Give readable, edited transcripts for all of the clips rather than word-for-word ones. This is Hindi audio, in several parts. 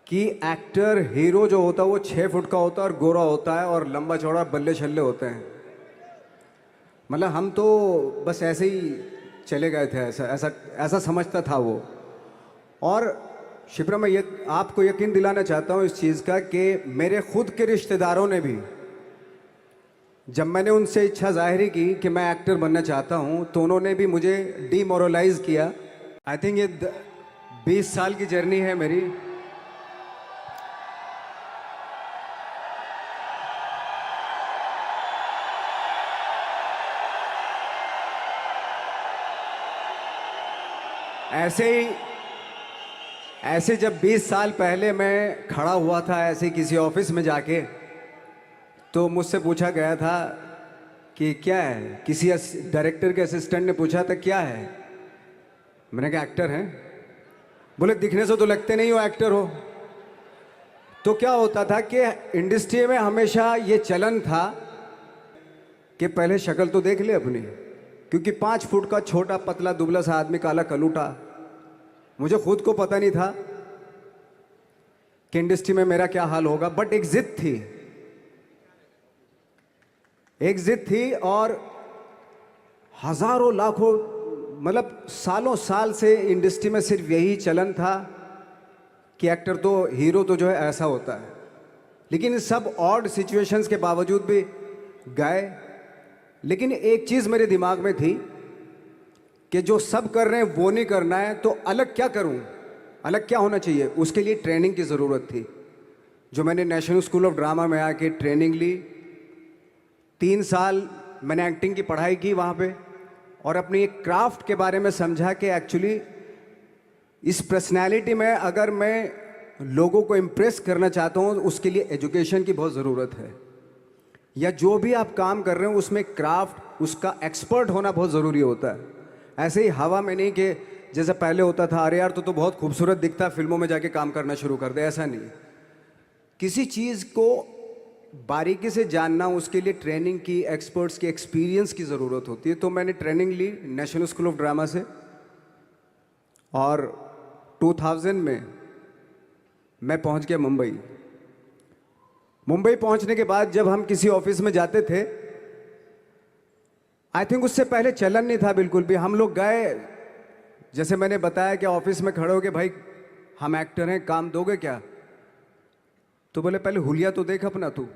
कि एक्टर हीरो जो होता है वो 6 फुट का होता है और गोरा होता है और लंबा चौड़ा बल्ले छल्ले होते हैं। मतलब हम तो बस ऐसे ही चले गए थे, ऐसा ऐसा ऐसा समझता था वो। और शिप्रा, मैं ये आपको यकीन दिलाना चाहता हूँ इस चीज़ का कि मेरे खुद के रिश्तेदारों ने भी, जब मैंने उनसे इच्छा जाहिर की कि मैं एक्टर बनना चाहता हूँ, तो उन्होंने भी मुझे डीमोरलाइज किया। आई थिंक ये 20 साल की जर्नी है मेरी। ऐसे जब 20 साल पहले मैं खड़ा हुआ था ऐसे किसी ऑफिस में जाके, तो मुझसे पूछा गया था कि क्या है, किसी डायरेक्टर के असिस्टेंट ने पूछा था क्या है। मैंने कहा एक्टर हैं। बोले दिखने से तो लगते नहीं हो एक्टर हो। तो क्या होता था कि इंडस्ट्री में हमेशा ये चलन था कि पहले शक्ल तो देख ले अपनी, क्योंकि 5 फुट का छोटा पतला दुबला सा आदमी, काला कलूटा, मुझे खुद को पता नहीं था कि इंडस्ट्री में मेरा क्या हाल होगा। बट एक जिद थी, और हजारों लाखों, मतलब सालों साल से इंडस्ट्री में सिर्फ यही चलन था कि एक्टर तो, हीरो तो जो है ऐसा होता है। लेकिन इन सब ऑड सिचुएशंस के बावजूद भी गए। लेकिन एक चीज़ मेरे दिमाग में थी कि जो सब कर रहे हैं वो नहीं करना है, तो अलग क्या करूं, अलग क्या होना चाहिए। उसके लिए ट्रेनिंग की ज़रूरत थी, जो मैंने नेशनल स्कूल ऑफ ड्रामा में आके ट्रेनिंग ली। 3 साल मैंने एक्टिंग की पढ़ाई की वहाँ पे, और अपनी एक क्राफ्ट के बारे में समझा कि एक्चुअली इस पर्सनैलिटी में अगर मैं लोगों को इम्प्रेस करना चाहता हूँ, उसके लिए एजुकेशन की बहुत ज़रूरत है। या जो भी आप काम कर रहे हो उसमें क्राफ्ट, उसका एक्सपर्ट होना बहुत ज़रूरी होता है। ऐसे ही हवा में नहीं कि जैसे पहले होता था, अरे यार तो बहुत खूबसूरत दिखता, फिल्मों में जाके काम करना शुरू कर दे, ऐसा नहीं। किसी चीज़ को बारीकी से जानना, उसके लिए ट्रेनिंग की, एक्सपर्ट्स की, एक्सपीरियंस की ज़रूरत होती है। तो मैंने ट्रेनिंग ली नेशनल स्कूल ऑफ ड्रामा से, और 2000 में मैं पहुंच गया मुंबई। मुंबई पहुंचने के बाद जब हम किसी ऑफिस में जाते थे, आई थिंक उससे पहले चलन नहीं था बिल्कुल भी। हम लोग गए, जैसे मैंने बताया कि ऑफिस में खड़े हो के, भाई हम एक्टर हैं, काम दोगे क्या? तो बोले पहले हुलिया तो देख अपना तू।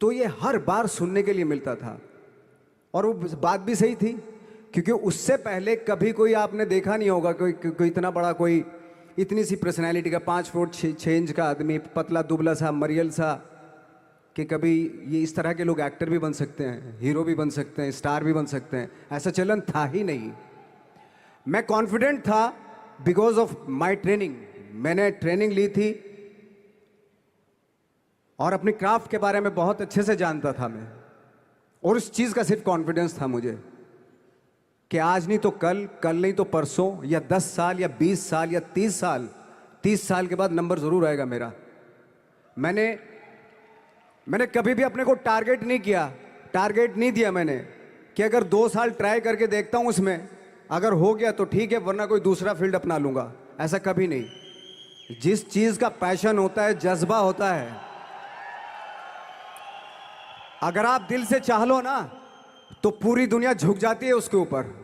तो ये हर बार सुनने के लिए मिलता था, और वो बात भी सही थी, क्योंकि उससे पहले कभी कोई आपने देखा नहीं होगा कोई इतना बड़ा, कोई इतनी सी पर्सनैलिटी का 5 फुट 6 इंच का आदमी, पतला दुबला सा मरियल सा, कि कभी ये इस तरह के लोग एक्टर भी बन सकते हैं, हीरो भी बन सकते हैं, स्टार भी बन सकते हैं। ऐसा चलन था ही नहीं। मैं कॉन्फिडेंट था बिकॉज ऑफ माई ट्रेनिंग। मैंने ट्रेनिंग ली थी और अपनी क्राफ्ट के बारे में बहुत अच्छे से जानता था मैं, और उस चीज़ का सिर्फ कॉन्फिडेंस था मुझे कि आज नहीं तो कल, कल नहीं तो परसों, या 10 साल या 20 साल या 30 साल के बाद नंबर ज़रूर आएगा मेरा। मैंने कभी भी अपने को टारगेट नहीं किया, टारगेट नहीं दिया मैंने कि अगर 2 साल ट्राई करके देखता हूँ, उसमें अगर हो गया तो ठीक है, वरना कोई दूसरा फील्ड अपना लूँगा। ऐसा कभी नहीं। जिस चीज़ का पैशन होता है, जज्बा होता है, अगर आप दिल से चाह लो ना, तो पूरी दुनिया झुक जाती है उसके ऊपर।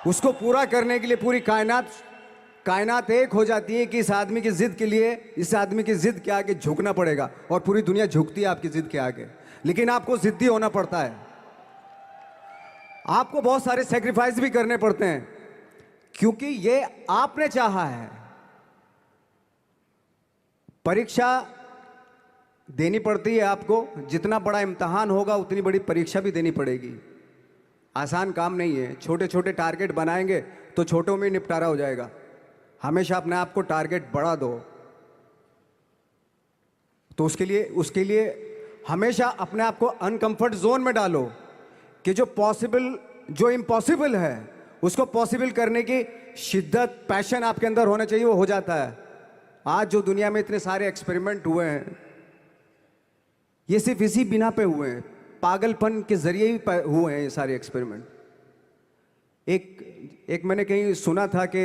उसको पूरा करने के लिए पूरी कायनात एक हो जाती है कि इस आदमी की जिद के लिए, इस आदमी की जिद के आगे झुकना पड़ेगा, और पूरी दुनिया झुकती है आपकी जिद के आगे। लेकिन आपको जिद्दी होना पड़ता है, आपको बहुत सारे सेक्रीफाइस भी करने पड़ते हैं, क्योंकि ये आपने चाहा है। परीक्षा देनी पड़ती है आपको, जितना बड़ा इम्तहान होगा उतनी बड़ी परीक्षा भी देनी पड़ेगी। आसान काम नहीं है। छोटे छोटे टारगेट बनाएंगे तो छोटों में निपटारा हो जाएगा। हमेशा अपने आप को टारगेट बढ़ा दो। तो उसके लिए हमेशा अपने आप को अनकंफर्ट जोन में डालो, कि जो इम्पॉसिबल है उसको पॉसिबल करने की शिद्दत, पैशन आपके अंदर होना चाहिए, वो हो जाता है। आज जो दुनिया में इतने सारे एक्सपेरिमेंट हुए हैं, ये सिर्फ इसी बिना पे हुए हैं, पागलपन के जरिए ही हुए हैं ये सारे एक्सपेरिमेंट। एक मैंने कहीं सुना था कि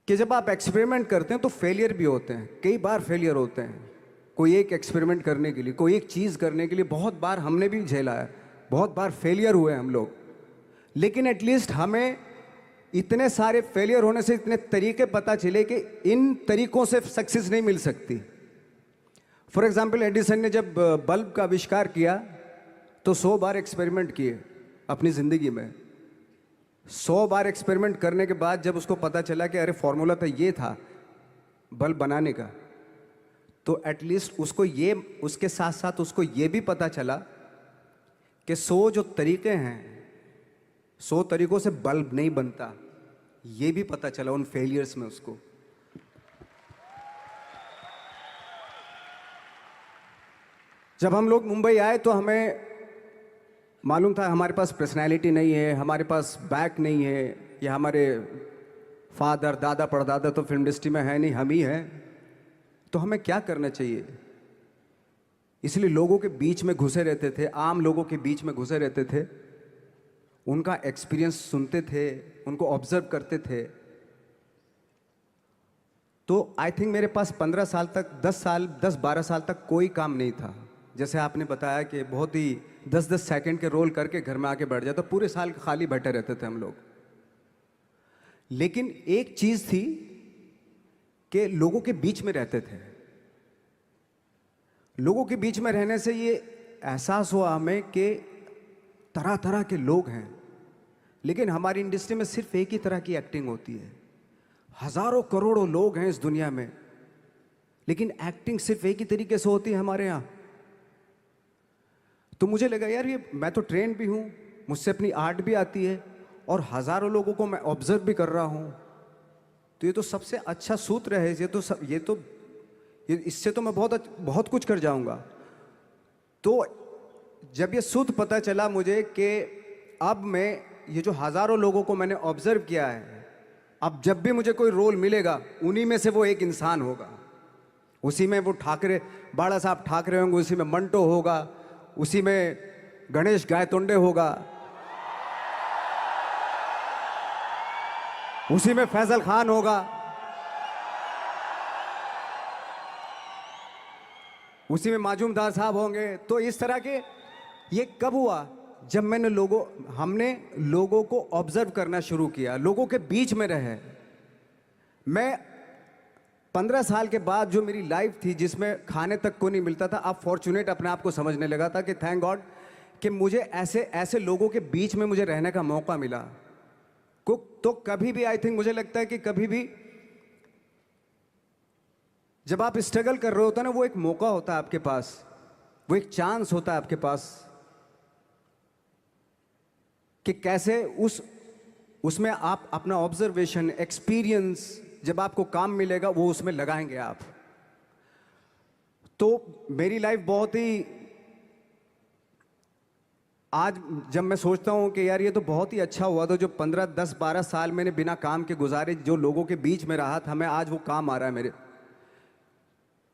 कि जब आप एक्सपेरिमेंट करते हैं तो फेलियर भी होते हैं, कई बार फेलियर होते हैं। कोई एक एक्सपेरिमेंट करने के लिए, कोई एक चीज़ करने के लिए बहुत बार हमने भी झेला है, बहुत बार फेलियर हुए हम लोग। लेकिन एटलीस्ट हमें इतने सारे फेलियर होने से इतने तरीके पता चले कि इन तरीकों से सक्सेस नहीं मिल सकती। फॉर एग्जाम्पल, एडिसन ने जब बल्ब का आविष्कार किया तो 100 बार एक्सपेरिमेंट किए अपनी ज़िंदगी में। 100 बार एक्सपेरिमेंट करने के बाद जब उसको पता चला कि अरे फॉर्मूला तो ये था बल्ब बनाने का, तो एटलीस्ट उसको ये, उसके साथ साथ उसको ये भी पता चला कि 100 जो तरीके हैं, 100 तरीकों से बल्ब नहीं बनता, ये भी पता चला उन फेलियर्स में उसको। जब हम लोग मुंबई आए तो हमें मालूम था हमारे पास पर्सनैलिटी नहीं है, हमारे पास बैक नहीं है, या हमारे फादर दादा परदादा तो फिल्म इंडस्ट्री में है नहीं, हम ही हैं। तो हमें क्या करना चाहिए? इसलिए लोगों के बीच में घुसे रहते थे, आम लोगों के बीच में घुसे रहते थे, उनका एक्सपीरियंस सुनते थे, उनको ऑब्जर्व करते थे। तो आई थिंक मेरे पास 15 साल तक, 10-12 साल तक कोई काम नहीं था। जैसे आपने बताया कि बहुत ही 10-10 सेकंड के रोल करके घर में आके बैठ जाता, तो पूरे साल खाली बैठे रहते थे हम लोग। लेकिन एक चीज थी कि लोगों के बीच में रहते थे। लोगों के बीच में रहने से ये एहसास हुआ हमें कि तरह तरह के लोग हैं, लेकिन हमारी इंडस्ट्री में सिर्फ एक ही तरह की एक्टिंग होती है। हजारों करोड़ों लोग हैं इस दुनिया में, लेकिन एक्टिंग सिर्फ एक ही तरीके से होती है हमारे यहाँ। तो मुझे लगा यार, ये मैं तो ट्रेन भी हूँ, मुझसे अपनी आर्ट भी आती है, और हजारों लोगों को मैं ऑब्जर्व भी कर रहा हूँ, तो ये तो सबसे अच्छा सूत्र है। ये इससे तो मैं बहुत कुछ कर जाऊंगा। तो जब ये सूत्र पता चला मुझे कि अब मैं ये जो हजारों लोगों को मैंने ऑब्जर्व किया है, अब जब भी मुझे कोई रोल मिलेगा उन्हीं में से वो एक इंसान होगा। उसी में वो ठाकरे, बाला साहब ठाकरे होंगे, उसी में मंटो होगा, उसी में गणेश गायतोंडे होगा, उसी में फैजल खान होगा, उसी में माजूमदार साहब होंगे। तो इस तरह के, ये कब हुआ? जब हमने लोगों को ऑब्जर्व करना शुरू किया, लोगों के बीच में रहे। मैं 15 साल के बाद जो मेरी लाइफ थी, जिसमें खाने तक को नहीं मिलता था, अब फॉर्चुनेट अपने आप को समझने लगा था कि थैंक गॉड कि मुझे ऐसे ऐसे लोगों के बीच में मुझे रहने का मौका मिला। तो कभी भी, आई थिंक मुझे लगता है कि कभी भी जब आप स्ट्रगल कर रहे होते हैं ना, वो एक मौका होता है आपके पास, वो एक चांस होता है आपके पास कि कैसे उसमें आप अपना ऑब्जर्वेशन, एक्सपीरियंस, जब आपको काम मिलेगा वो उसमें लगाएंगे आप। तो मेरी लाइफ बहुत ही, आज जब मैं सोचता हूँ कि यार ये तो बहुत ही अच्छा हुआ, तो जो 15, 10, 12 साल मैंने बिना काम के गुजारे, जो लोगों के बीच में रहा था मैं, आज वो काम आ रहा है मेरे।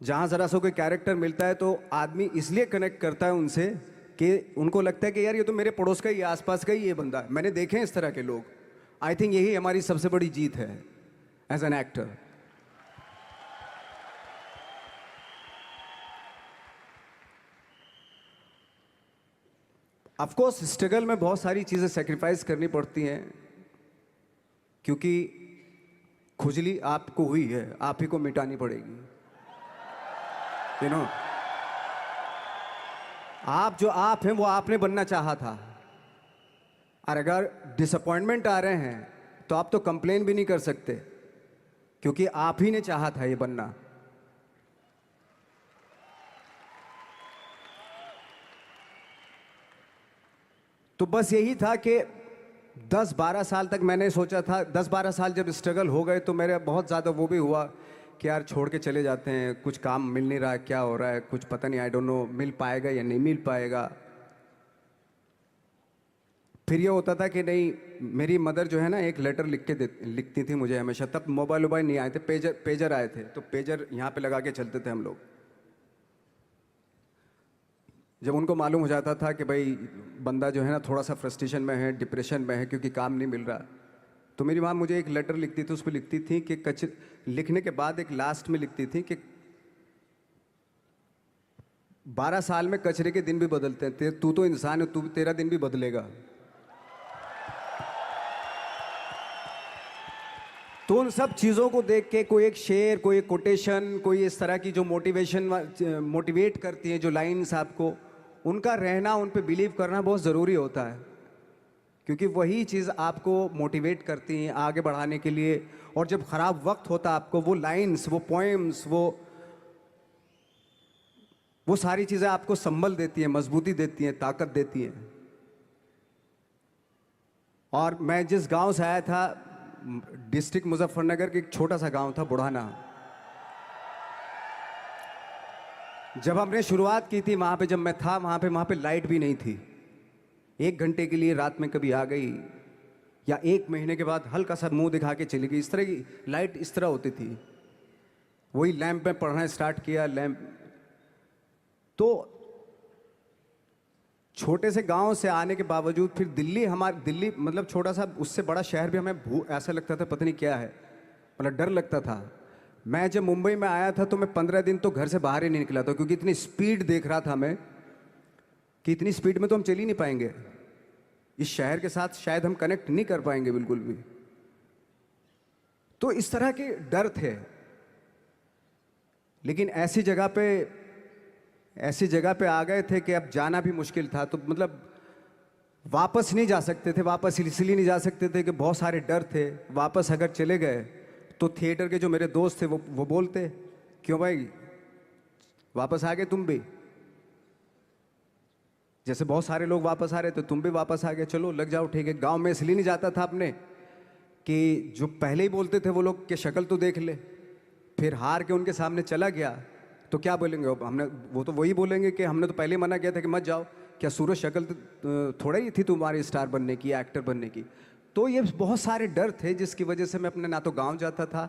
जहाँ ज़रा सा कोई कैरेक्टर मिलता है तो आदमी इसलिए कनेक्ट करता है उनसे कि उनको लगता है कि यार ये तो मेरे पड़ोस का ही, आसपास का ही ये बंदा है। मैंने देखे हैं इस तरह के लोग। आई थिंक यही हमारी सबसे बड़ी जीत है as an actor. Of course struggle में बहुत सारी चीज़ें सेक्रीफाइस करनी पड़ती हैं, क्योंकि खुजली आपको हुई है, आप ही को मिटानी पड़ेगी। यू नो, आप जो आप हैं वो आपने बनना चाहा था, और अगर डिसअपॉइंटमेंट आ रहे हैं तो आप तो कंप्लेन भी नहीं कर सकते, क्योंकि आप ही ने चाहा था ये बनना। तो बस यही था कि 10-12 साल तक मैंने सोचा था, 10-12 साल जब स्ट्रगल हो गए तो मेरे बहुत ज़्यादा वो भी हुआ कि यार छोड़ के चले जाते हैं, कुछ काम मिल नहीं रहा है, क्या हो रहा है कुछ पता नहीं, आई डोंट नो मिल पाएगा या नहीं मिल पाएगा। फिर ये होता था कि नहीं, मेरी मदर जो है ना, एक लेटर लिखती थी मुझे हमेशा। तब मोबाइल नहीं आए थे, पेजर आए थे, तो पेजर यहाँ पे लगा के चलते थे हम लोग। जब उनको मालूम हो जाता था कि भाई बंदा जो है ना थोड़ा सा फ्रस्ट्रेशन में है, डिप्रेशन में है, क्योंकि काम नहीं मिल रहा, तो मेरी माँ मुझे एक लेटर लिखती थी, उस पर लिखती थी कि लिखने के बाद एक लास्ट में लिखती थी कि 12 साल में कचरे के दिन भी बदलते हैं, तू तो इंसान है, तेरा दिन भी बदलेगा। तो उन सब चीज़ों को देख के कोई एक शेर, कोई एक कोटेशन, कोई इस तरह की जो मोटिवेट करती हैं जो लाइंस आपको, उनका रहना, उन पे बिलीव करना बहुत ज़रूरी होता है, क्योंकि वही चीज़ आपको मोटिवेट करती हैं आगे बढ़ाने के लिए। और जब ख़राब वक्त होता है आपको वो लाइंस, वो पोएम्स, वो सारी चीज़ें आपको संबल देती हैं, मजबूती देती हैं, ताकत देती हैं। और मैं जिस गांव से आया था, डिस्ट्रिक्ट मुजफ्फरनगर के एक छोटा सा गांव था बुढ़ाना। जब हमने शुरुआत की थी वहाँ पे, जब मैं था वहाँ पे लाइट भी नहीं थी। 1 घंटे के लिए रात में कभी आ गई, या 1 महीने के बाद हल्का सा मुंह दिखा के चली गई। इस तरह की लाइट इस तरह होती थी। वही लैंप में पढ़ना स्टार्ट किया, लैंप। तो छोटे से गांव से आने के बावजूद फिर दिल्ली मतलब छोटा सा, उससे बड़ा शहर भी हमें ऐसा लगता था पता नहीं क्या है, मतलब डर लगता था। मैं जब मुंबई में आया था तो मैं 15 दिन तो घर से बाहर ही नहीं निकला था, क्योंकि इतनी स्पीड देख रहा था मैं कि इतनी स्पीड में तो हम चल ही नहीं पाएंगे, इस शहर के साथ शायद हम कनेक्ट नहीं कर पाएंगे बिल्कुल भी। तो इस तरह के डर थे। लेकिन ऐसी जगह पे आ गए थे कि अब जाना भी मुश्किल था। तो मतलब वापस नहीं जा सकते थे। वापस इसलिए नहीं जा सकते थे कि बहुत सारे डर थे। वापस अगर चले गए तो थिएटर के जो मेरे दोस्त थे वो बोलते, क्यों भाई वापस आ गए तुम भी, जैसे बहुत सारे लोग वापस आ रहे थे तुम भी वापस आ गए, चलो लग जाओ ठीक है। गांव में इसलिए नहीं जाता था अपने कि जो पहले ही बोलते थे वो लोग कि शक्ल तो देख ले, फिर हार के उनके सामने चला गया तो क्या बोलेंगे वो तो वही बोलेंगे कि हमने तो पहले मना किया था कि मत जाओ, क्या सूरज शक्ल थोड़ा ही थी तुम्हारी स्टार बनने की, एक्टर बनने की। तो ये बहुत सारे डर थे जिसकी वजह से मैं अपने ना तो गांव जाता था,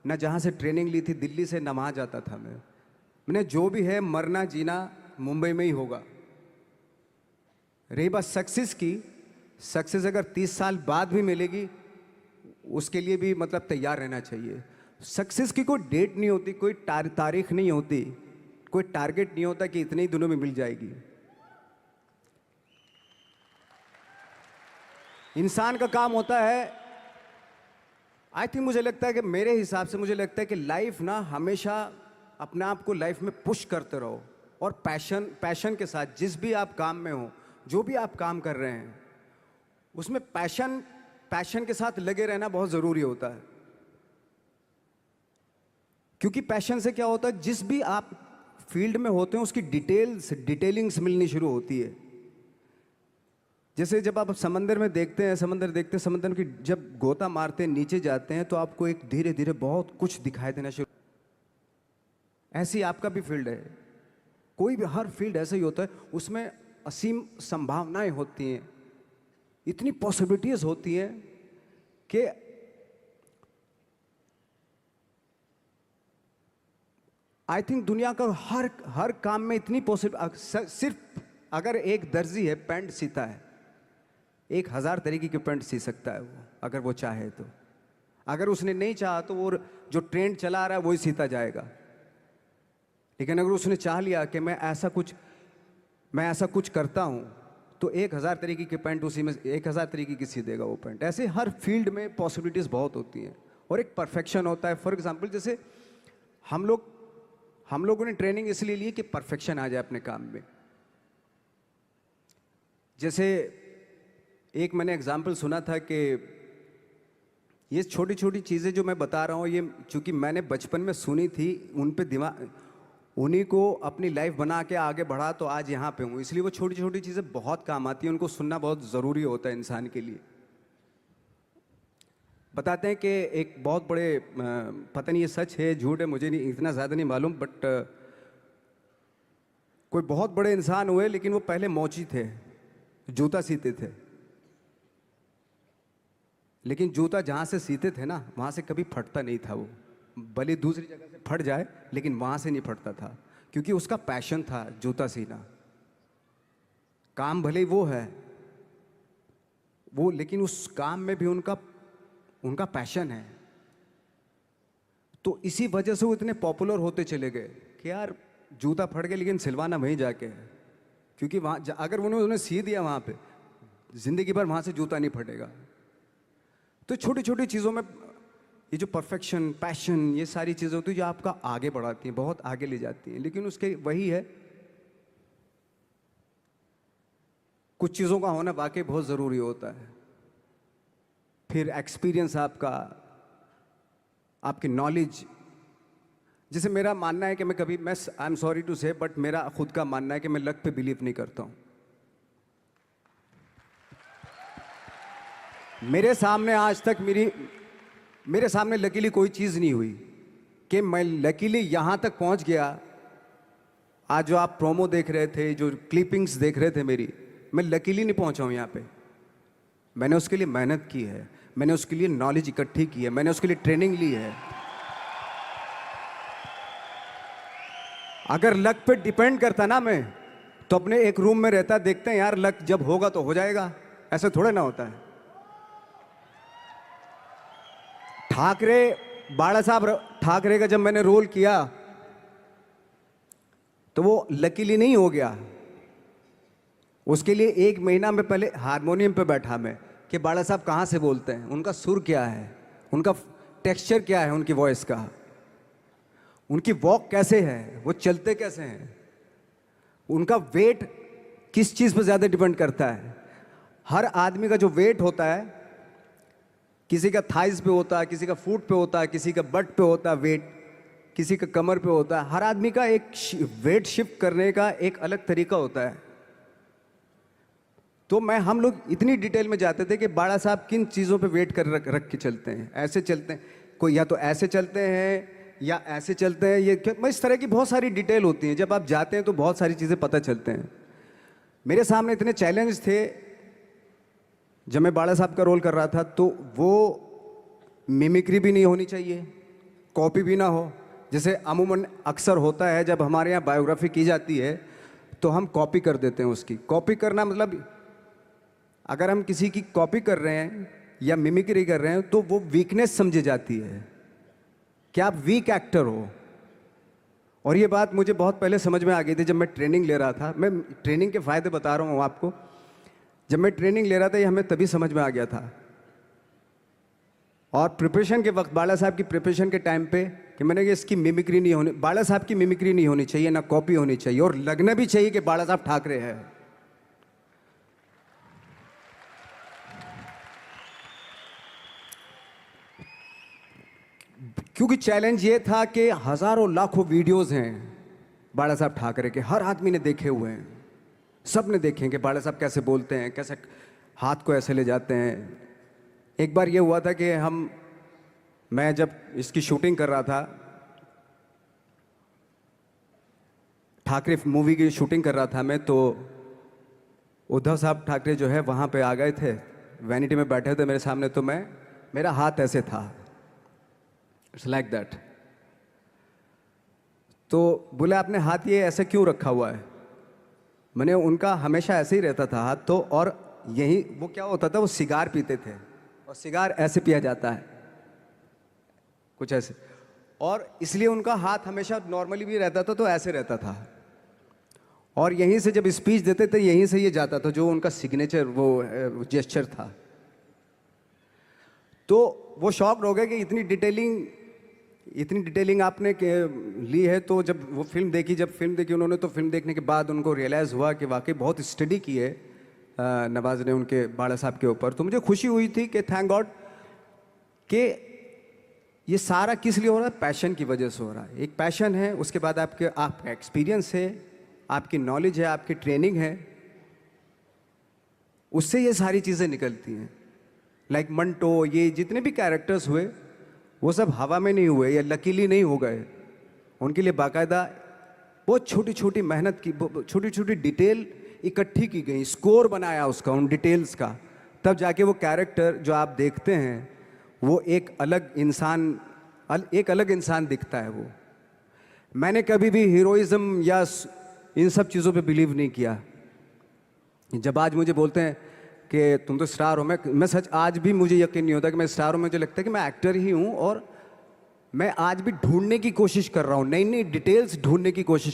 ना जहाँ से ट्रेनिंग ली थी दिल्ली से, ना वहाँ जाता था। मैंने जो भी है मरना जीना मुंबई में ही होगा। रही बात सक्सेस की, सक्सेस अगर 30 साल बाद भी मिलेगी उसके लिए भी मतलब तैयार रहना चाहिए। सक्सेस की कोई डेट नहीं होती, कोई तारीख नहीं होती, कोई टारगेट नहीं होता कि इतने ही दिनों में मिल जाएगी। इंसान का काम होता है, आई थिंक मुझे लगता है कि मेरे हिसाब से मुझे लगता है कि लाइफ ना हमेशा अपने आप को लाइफ में पुश करते रहो, और पैशन के साथ जिस भी आप काम में हो, जो भी आप काम कर रहे हैं उसमें पैशन के साथ लगे रहना बहुत ज़रूरी होता है। क्योंकि पैशन से क्या होता है, जिस भी आप फील्ड में होते हैं उसकी डिटेलिंग्स मिलनी शुरू होती है। जैसे जब आप समंदर में देखते हैं, समंदर की जब गोता मारते हैं, नीचे जाते हैं तो आपको एक धीरे धीरे बहुत कुछ दिखाई देना शुरू। ऐसी आपका भी फील्ड है, कोई भी हर फील्ड ऐसा ही होता है, उसमें असीम संभावनाएं होती हैं, इतनी पॉसिबिलिटीज होती हैं कि आई थिंक दुनिया का हर काम में इतनी सिर्फ अगर एक दर्जी है पैंट सीता है, 1000 तरीके के पैंट सी सकता है वो, अगर वो चाहे तो। अगर उसने नहीं चाहा तो वो जो ट्रेंड चला आ रहा है वही सीता जाएगा। लेकिन अगर उसने चाह लिया कि मैं ऐसा कुछ करता हूँ, तो 1000 तरीके के पैंट उसी में 1000 तरीके की सी देगा वो पैंट। ऐसे हर फील्ड में पॉसिबिलिटीज़ बहुत होती हैं और एक परफेक्शन होता है। फॉर एग्जांपल जैसे हम लोगों ने ट्रेनिंग इसलिए ली कि परफेक्शन आ जाए अपने काम में। जैसे एक मैंने एग्जांपल सुना था कि ये छोटी छोटी चीज़ें जो मैं बता रहा हूँ, ये चूँकि मैंने बचपन में सुनी थी, उन पे उन्हीं को अपनी लाइफ बना के आगे बढ़ा तो आज यहाँ पे हूँ। इसलिए वो छोटी छोटी चीज़ें बहुत काम आती हैं, उनको सुनना बहुत ज़रूरी होता है इंसान के लिए। बताते हैं कि एक बहुत बड़े, पता नहीं ये सच है झूठ है, मुझे नहीं इतना ज़्यादा नहीं मालूम, बट कोई बहुत बड़े इंसान हुए, लेकिन वो पहले मोची थे, जूता सीते थे। लेकिन जूता जहाँ से सीते थे ना, वहाँ से कभी फटता नहीं था वो, भले दूसरी जगह से फट जाए लेकिन वहाँ से नहीं फटता था, क्योंकि उसका पैशन था जूता सीना। काम भले ही वो है वो, लेकिन उस काम में भी उनका उनका पैशन है। तो इसी वजह से वो इतने पॉपुलर होते चले गए कि यार जूता फट गया लेकिन सिलवाना वहीं जाके है, क्योंकि वहाँ अगर उन्हें सी दिया वहाँ पे, जिंदगी भर वहाँ से जूता नहीं फटेगा। तो छोटी छोटी चीज़ों में ये जो परफेक्शन, पैशन, ये सारी चीज़ें होती है जो आपका आगे बढ़ाती हैं, बहुत आगे ले जाती हैं। लेकिन उसके वही है, कुछ चीज़ों का होना वाकई बहुत ज़रूरी होता है। फिर एक्सपीरियंस आपका, आपकी नॉलेज। जैसे मेरा मानना है कि मैं आई एम सॉरी टू से, बट मेरा खुद का मानना है कि मैं लक पे बिलीव नहीं करता हूँ। मेरे सामने आज तक मेरे सामने लकीली कोई चीज़ नहीं हुई कि मैं लकीली यहाँ तक पहुँच गया। आज जो आप प्रोमो देख रहे थे, जो क्लिपिंग्स देख रहे थे मेरी, मैं लकीली नहीं पहुँचा हूँ यहाँ पे। मैंने उसके लिए मेहनत की है, मैंने उसके लिए नॉलेज इकट्ठी की है, मैंने उसके लिए ट्रेनिंग ली है। अगर लक पे डिपेंड करता ना मैं, तो अपने एक रूम में रहता, देखते हैं यार लक जब होगा तो हो जाएगा, ऐसे थोड़े ना होता है। बाला साहब ठाकरे का जब मैंने रोल किया तो वो लकीली नहीं हो गया। उसके लिए 1 महीना में पहले हारमोनियम पे बैठा मैं कि बाला साहब कहाँ से बोलते हैं, उनका सुर क्या है, उनका टेक्सचर क्या है, उनकी वॉइस का, उनकी वॉक कैसे है, वो चलते कैसे हैं, उनका वेट किस चीज़ पर ज़्यादा डिपेंड करता है। हर आदमी का जो वेट होता है, किसी का थाइस पे होता है, किसी का फुट पे होता है, किसी का बट पे होता है वेट, किसी का कमर पे होता है। हर आदमी का एक वेट शिफ्ट करने का एक अलग तरीका होता है। तो हम लोग इतनी डिटेल में जाते थे कि बाड़ा साहब किन चीज़ों पे वेट कर रख के चलते हैं, ऐसे चलते हैं, कोई या तो ऐसे चलते हैं या ऐसे चलते हैं, इस तरह की बहुत सारी डिटेल होती हैं। जब आप जाते हैं तो बहुत सारी चीज़ें पता चलते हैं। मेरे सामने इतने चैलेंज थे जब मैं बाड़ा साहब का रोल कर रहा था, तो वो मिमिक्री भी नहीं होनी चाहिए, कॉपी भी ना हो। जैसे अमूमन अक्सर होता है जब हमारे यहाँ बायोग्राफी की जाती है तो हम कॉपी कर देते हैं उसकी। कॉपी करना मतलब अगर हम किसी की कॉपी कर रहे हैं या मिमिक्री कर रहे हैं तो वो वीकनेस समझी जाती है कि आप वीक एक्टर हो। और ये बात मुझे बहुत पहले समझ में आ गई थी जब मैं ट्रेनिंग ले रहा था। मैं ट्रेनिंग के फ़ायदे बता रहा हूँ आपको। जब मैं ट्रेनिंग ले रहा था ये हमें तभी समझ में आ गया था। और प्रिपरेशन के वक्त, बाला साहब की प्रिपरेशन के टाइम पे, कि मैंने कि इसकी मिमिक्री नहीं होनी, बाला साहब की मिमिक्री नहीं होनी चाहिए, ना कॉपी होनी चाहिए, और लगना भी चाहिए कि बाला साहब ठाकरे है। क्योंकि चैलेंज ये था कि हजारों लाखों वीडियोस हैं बाला साहब ठाकरे के, हर आदमी ने देखे हुए हैं, सब ने देखे कि बाला साहब कैसे बोलते हैं, कैसे हाथ को ऐसे ले जाते हैं। एक बार ये हुआ था कि मैं जब इसकी शूटिंग कर रहा था, ठाकरे मूवी की शूटिंग कर रहा था मैं, तो उद्धव साहब ठाकरे जो है वहाँ पे आ गए थे, वैनिटी में बैठे थे मेरे सामने। तो मेरा हाथ ऐसे था, इट्स लाइक दैट। तो बोले आपने हाथ ये ऐसे क्यों रखा हुआ है? मैंने उनका हमेशा ऐसे ही रहता था हाथ। तो और यही वो क्या होता था, वो सिगार पीते थे, और सिगार ऐसे पिया जाता है कुछ ऐसे, और इसलिए उनका हाथ हमेशा नॉर्मली भी रहता था, तो ऐसे रहता था। और यहीं से जब स्पीच देते थे यहीं से ये जाता था, जो उनका सिग्नेचर वो जेस्चर था। तो वो शॉक्ड हो गए कि इतनी डिटेलिंग आपने ली है। तो जब फिल्म देखी उन्होंने, तो फिल्म देखने के बाद उनको रियलाइज़ हुआ कि वाकई बहुत स्टडी की है नवाज ने उनके बाड़ा साहब के ऊपर। तो मुझे खुशी हुई थी कि थैंक गॉड कि ये सारा किस लिए हो रहा है, पैशन की वजह से हो रहा है। एक पैशन है, उसके बाद आपका एक्सपीरियंस है, आपकी नॉलेज है, आपकी ट्रेनिंग है, उससे ये सारी चीज़ें निकलती हैं। लाइक मंटो, ये जितने भी कैरेक्टर्स हुए वो सब हवा में नहीं हुए या लकीली नहीं हो गए। उनके लिए बाकायदा बहुत छोटी छोटी मेहनत की, छोटी छोटी डिटेल इकट्ठी की गई, स्कोर बनाया उसका, उन डिटेल्स का, तब जाके वो कैरेक्टर जो आप देखते हैं वो एक अलग इंसान दिखता है। वो मैंने कभी भी हीरोइज्म या इन सब चीज़ों पे बिलीव नहीं किया। जब आज मुझे बोलते हैं कि तुम तो स्टार हो। मैं सच आज भी मुझे यकीन नहीं होता कि मैं स्टार हूँ। मुझे लगता है कि मैं एक्टर ही हूँ और मैं आज भी ढूंढने की कोशिश कर रहा हूँ, नई नई डिटेल्स ढूंढने की कोशिश